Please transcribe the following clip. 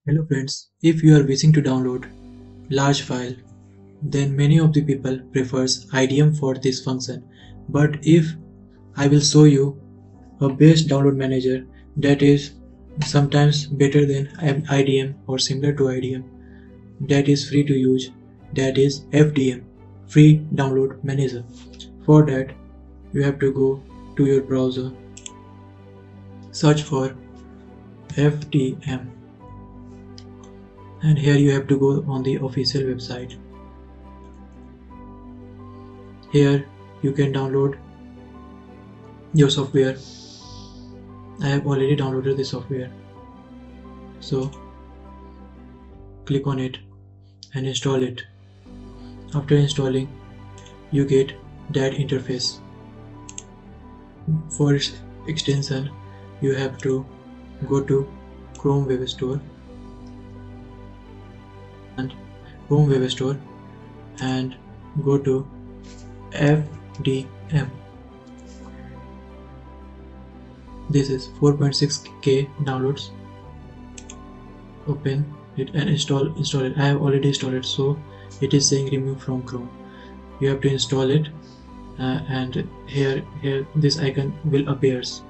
Hello friends, if you are wishing to download large file, then many of the people prefers IDM for this function. But if I will show you a best download manager that is sometimes better than IDM or similar to IDM, that is free to use, that is FDM, free download manager. For that, you have to go to your browser, search for FDM, and here you have to go on the official website. Here you can download your software. I have already downloaded the software, so click on it and install it. After installing, you get that interface. For its extension, you have to go to Chrome Web Store and go to FDM. This is 4.6K downloads. Open it and install it. I have already installed it, so it is saying remove from Chrome. You have to install it, and here this icon will appears.